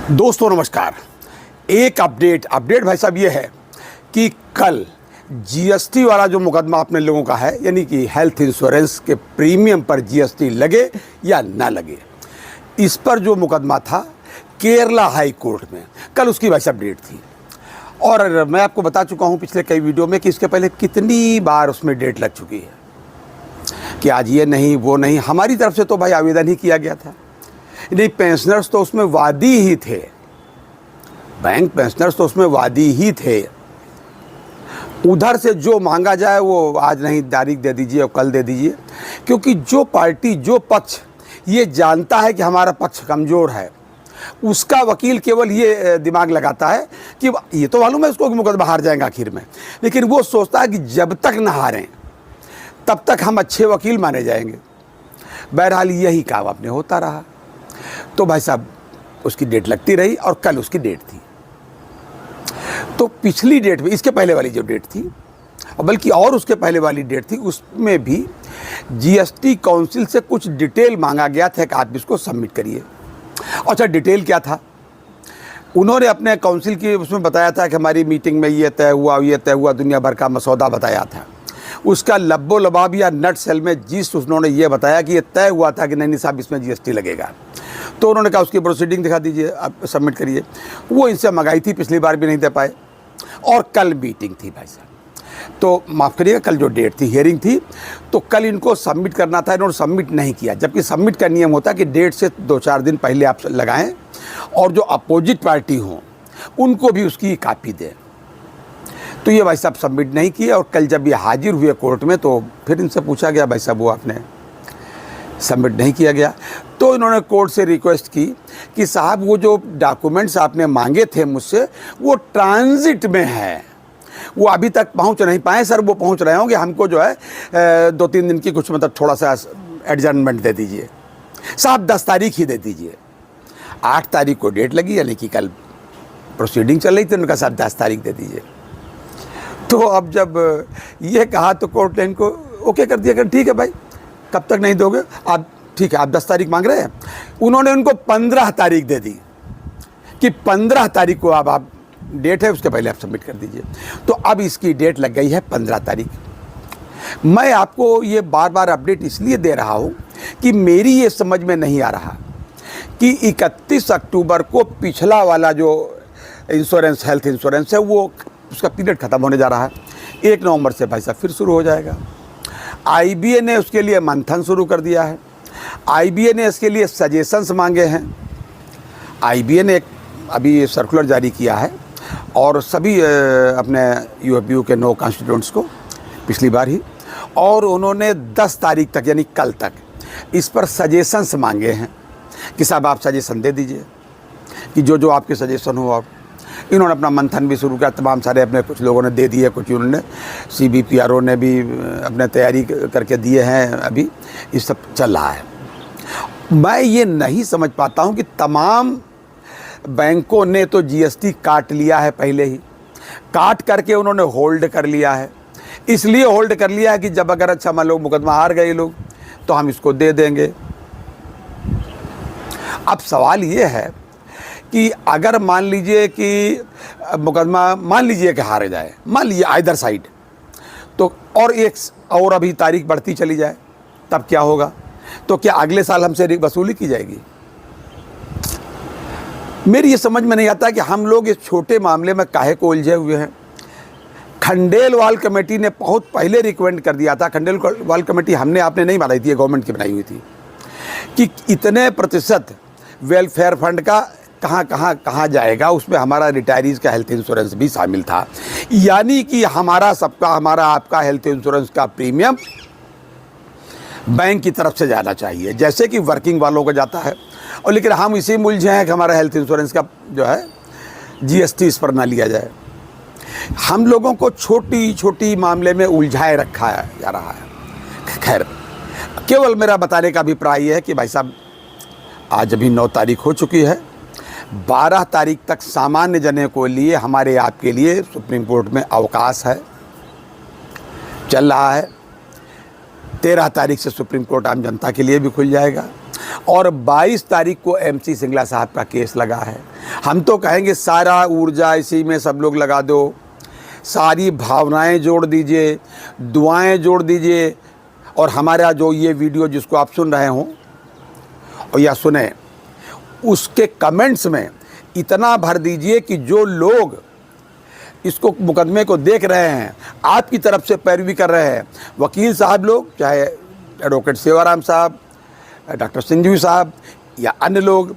दोस्तों नमस्कार। एक अपडेट भाई साहब ये है कि कल जीएसटी वाला जो मुकदमा अपने लोगों का है, यानी कि हेल्थ इंश्योरेंस के प्रीमियम पर जीएसटी लगे या ना लगे, इस पर जो मुकदमा था केरला हाई कोर्ट में, कल उसकी भाई साहब डेट थी। और मैं आपको बता चुका हूँ पिछले कई वीडियो में कि इसके पहले कितनी बार उसमें डेट लग चुकी है कि आज ये नहीं वो नहीं। हमारी तरफ से तो भाई आवेदन ही किया गया था, नहीं पेंशनर्स तो उसमें वादी ही थे, बैंक पेंशनर्स तो उसमें वादी ही थे। उधर से जो मांगा जाए वो आज नहीं तारीख दे दीजिए और कल दे दीजिए, क्योंकि जो पार्टी जो पक्ष ये जानता है कि हमारा पक्ष कमज़ोर है, उसका वकील केवल ये दिमाग लगाता है कि ये तो मालूम है उसको कि मुकदमा हार जाएगा आखिर में, लेकिन वो सोचता है कि जब तक न हारें तब तक हम अच्छे वकील माने जाएंगे। बहरहाल यही काम अपने होता रहा। तो भाई साहब उसकी डेट लगती रही और कल उसकी डेट थी। तो पिछली डेट में, इसके पहले वाली जो डेट थी, बल्कि और उसके पहले वाली डेट थी, उसमें भी जीएसटी काउंसिल से कुछ डिटेल मांगा गया था कि आप इसको सबमिट करिए। अच्छा, डिटेल क्या था? उन्होंने अपने काउंसिल की उसमें बताया था कि हमारी मीटिंग में ये तय हुआ, दुनिया भर का मसौदा बताया था। उसका लब्बो लबाब या नट सेल में जिस उन्होंने ये बताया कि ये तय हुआ था कि नहीं साहब इसमें जीएसटी लगेगा, तो उन्होंने कहा उसकी प्रोसीडिंग दिखा दीजिए, आप सबमिट करिए। वो इनसे मंगाई थी, पिछली बार भी नहीं दे पाए। और कल मीटिंग थी भाई साहब, तो माफ़ करिएगा, कल जो डेट थी, हियरिंग थी, तो कल इनको सबमिट करना था, इन्होंने सबमिट नहीं किया। जबकि सबमिट का नियम होता है कि डेट से 2-4 दिन पहले आप लगाएं और जो अपोजिट पार्टी हों उनको भी उसकी कापी दें। तो ये भाई साहब सबमिट नहीं किए। और कल जब ये हाजिर हुए कोर्ट में तो फिर इनसे पूछा गया, भाई साहब वो आपने सबमिट नहीं किया गया। तो इन्होंने कोर्ट से रिक्वेस्ट की कि साहब वो जो डॉक्यूमेंट्स आपने मांगे थे मुझसे वो ट्रांजिट में है, वो अभी तक पहुंच नहीं पाए। सर वो पहुंच रहे होंगे, हमको जो है 2-3 दिन की कुछ मतलब थोड़ा सा एडजस्टमेंट दे दीजिए। साहब 10 तारीख ही दे दीजिए। 8 तारीख को डेट लगी, यानी कि कल प्रोसीडिंग चल रही थी। उन्होंने कहा साहब 10 तारीख दे दीजिए। तो अब जब ये कहा तो कोर्ट ने इनको ओके कर दिया कि ठीक है भाई, कब तक नहीं दोगे आप, ठीक है आप 10 तारीख मांग रहे हैं। उन्होंने उनको 15 तारीख दे दी कि 15 तारीख को अब आप डेट है, उसके पहले आप सबमिट कर दीजिए। तो अब इसकी डेट लग गई है 15 तारीख। मैं आपको ये बार बार अपडेट इसलिए दे रहा हूँ कि मेरी ये समझ में नहीं आ रहा कि 31 अक्टूबर को पिछला वाला जो इंश्योरेंस, हेल्थ इंश्योरेंस है, वो उसका पीरियड ख़त्म होने जा रहा है। 1 नवंबर से भाई साहब फिर शुरू हो जाएगा। आईबीए ने उसके लिए मंथन शुरू कर दिया है। आईबीए ने इसके लिए सजेशंस मांगे हैं। आईबीए ने अभी सर्कुलर जारी किया है और सभी अपने यूएपीयू के 9 कॉन्स्टिट्यूएंट्स को पिछली बार ही, और उन्होंने 10 तारीख तक यानी कल तक इस पर सजेशंस मांगे हैं कि साहब आप सजेशन दे दीजिए कि जो जो आपके सजेशन हो आप। इन्होंने अपना मंथन भी शुरू किया, तमाम सारे अपने कुछ लोगों ने दे दिए, कुछ उन्होंने सीबीपीआरओ ने भी अपने तैयारी करके दिए हैं। अभी ये सब चल रहा है। मैं ये नहीं समझ पाता हूँ कि तमाम बैंकों ने तो जीएसटी काट लिया है, पहले ही काट करके उन्होंने होल्ड कर लिया है। इसलिए होल्ड कर लिया है कि जब अगर अच्छा मान लो मुकदमा हार गए लोग तो हम इसको दे देंगे। अब सवाल ये है कि अगर मान लीजिए कि मुकदमा मान लीजिए कि हारे जाए, मान लीजिए आइदर साइड, तो और अभी तारीख बढ़ती चली जाए, तब क्या होगा? तो क्या अगले साल हमसे वसूली की जाएगी? मेरी ये समझ में नहीं आता कि हम लोग इस छोटे मामले में काहे को उलझे हुए हैं। खंडेलवाल कमेटी ने बहुत पहले रिकमेंड कर दिया था, खंडेलवाल कमेटी हमने आपने नहीं बनाई थी, गवर्नमेंट की बनाई हुई थी, कि इतने प्रतिशत वेलफेयर फंड का कहाँ जाएगा, उसमें हमारा रिटायरीज़ का हेल्थ इंश्योरेंस भी शामिल था। यानी कि हमारा आपका हेल्थ इंश्योरेंस का प्रीमियम बैंक की तरफ से जाना चाहिए, जैसे कि वर्किंग वालों को जाता है। और लेकिन हम इसी में उलझे हैं कि हमारा हेल्थ इंश्योरेंस का जो है जीएसटी इस पर ना लिया जाए। हम लोगों को छोटी छोटी मामले में उलझाए रखा जा रहा है। खैर, केवल मेरा बताने का अभिप्राय है कि भाई साहब आज अभी 9 तारीख हो चुकी है। 12 तारीख तक सामान्य जन को लिए, हमारे आपके लिए सुप्रीम कोर्ट में अवकाश है, चल रहा है। 13 तारीख से सुप्रीम कोर्ट आम जनता के लिए भी खुल जाएगा। और 22 तारीख को MC सिंगला साहब का केस लगा है। हम तो कहेंगे सारा ऊर्जा इसी में सब लोग लगा दो, सारी भावनाएं जोड़ दीजिए, दुआएं जोड़ दीजिए, और हमारा जो ये वीडियो जिसको आप सुन रहे हों और या सुने, उसके कमेंट्स में इतना भर दीजिए कि जो लोग इसको मुकदमे को देख रहे हैं, आपकी तरफ से पैरवी कर रहे हैं, वकील साहब लोग, चाहे एडवोकेट सेवाराम साहब, डॉक्टर संजीव साहब या अन्य लोग,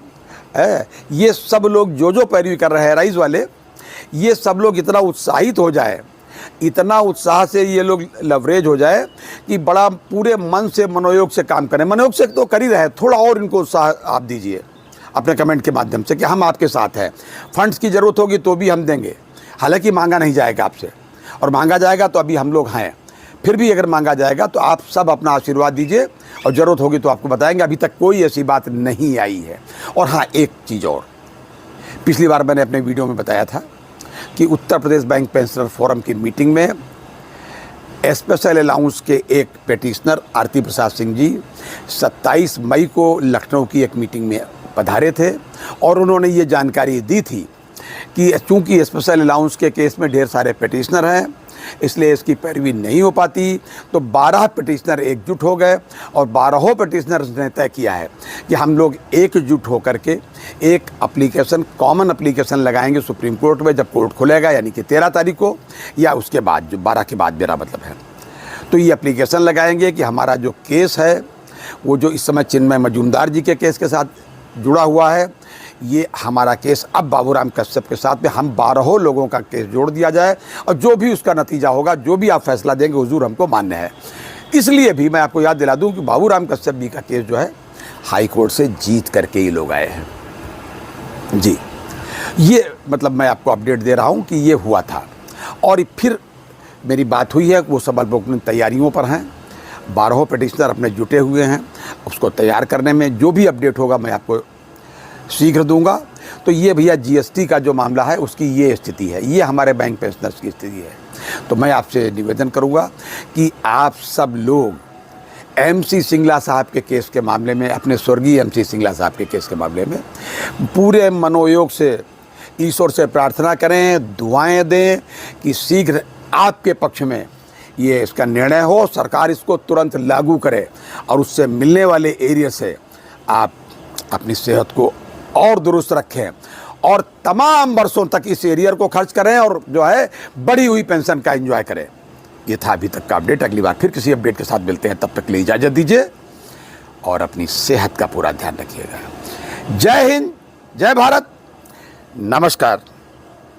ये सब लोग जो पैरवी कर रहे हैं रईस वाले, ये सब लोग इतना उत्साहित हो जाए, इतना उत्साह से ये लोग लवरेज हो जाए कि बड़ा पूरे मन से मनोयोग से काम करें। मनोयोग से तो कर ही रहे, थोड़ा और इनको उत्साह आप दीजिए अपने कमेंट के माध्यम से कि हम आपके साथ हैं, फंड्स की ज़रूरत होगी तो भी हम देंगे, हालांकि मांगा नहीं जाएगा आपसे, और मांगा जाएगा तो अभी हम लोग हैं, फिर भी अगर मांगा जाएगा तो आप सब अपना आशीर्वाद दीजिए, और ज़रूरत होगी तो आपको बताएंगे। अभी तक कोई ऐसी बात नहीं आई है। और हाँ, एक चीज़ और, पिछली बार मैंने अपने वीडियो में बताया था कि Uttar Pradesh bank pensioner forum की मीटिंग में स्पेशल अलाउंस के एक पेटिशनर आरती प्रसाद सिंह जी 27 मई को लखनऊ की एक मीटिंग में पधारे थे, और उन्होंने ये जानकारी दी थी कि चूंकि स्पेशल अलाउंस के केस में ढेर सारे पेटिशनर हैं, इसलिए इसकी पैरवी नहीं हो पाती, तो 12 पेटिशनर एकजुट हो गए, और 12 पेटिशनर्स ने तय किया है कि हम लोग एकजुट होकर के एक एप्लीकेशन, कॉमन एप्लीकेशन लगाएंगे सुप्रीम कोर्ट में जब कोर्ट खुलेगा, यानी कि 13 तारीख को, या उसके बाद, जो 12 के बाद मेरा मतलब है। तो ये एप्लीकेशन लगाएंगे कि हमारा जो केस है, वो जो इस समय चिन्मय मजूमदार जी के केस के साथ जुड़ा हुआ है, ये हमारा केस अब बाबूराम कश्यप के साथ में हम 12 लोगों का केस जोड़ दिया जाए, और जो भी उसका नतीजा होगा, जो भी आप फैसला देंगे हुजूर हमको मान्य है। इसलिए भी मैं आपको याद दिला दूं कि बाबूराम कश्यप जी का केस जो है हाई कोर्ट से जीत करके ये लोग आए हैं जी। ये मतलब मैं आपको अपडेट दे रहा हूं कि ये हुआ था, और फिर मेरी बात हुई है, वो सब अपनी तैयारियों पर हैं, 12 पिटिशनर अपने जुटे हुए हैं, उसको तैयार करने में जो भी अपडेट होगा मैं आपको शीघ्र दूंगा। तो ये भैया GST का जो मामला है उसकी ये स्थिति है, ये हमारे बैंक पेंशनर्स की स्थिति है। तो मैं आपसे निवेदन करूंगा कि आप सब लोग MC सिंगला साहब के केस के मामले में, अपने स्वर्गीय MC सिंगला साहब के केस के मामले में पूरे मनोयोग से ईश्वर से प्रार्थना करें, दुआएं दें कि शीघ्र आपके पक्ष में ये इसका निर्णय हो, सरकार इसको तुरंत लागू करे, और उससे मिलने वाले एरिया से आप अपनी सेहत को और दुरुस्त रखें, और तमाम वर्षों तक इस एरियर को खर्च करें, और जो है बढ़ी हुई पेंशन का एंजॉय करें। ये था अभी तक का अपडेट। अगली बार फिर किसी अपडेट के साथ मिलते हैं, तब तक के लिए इजाज़त दीजिए, और अपनी सेहत का पूरा ध्यान रखिएगा। जय हिंद, जय भारत, नमस्कार।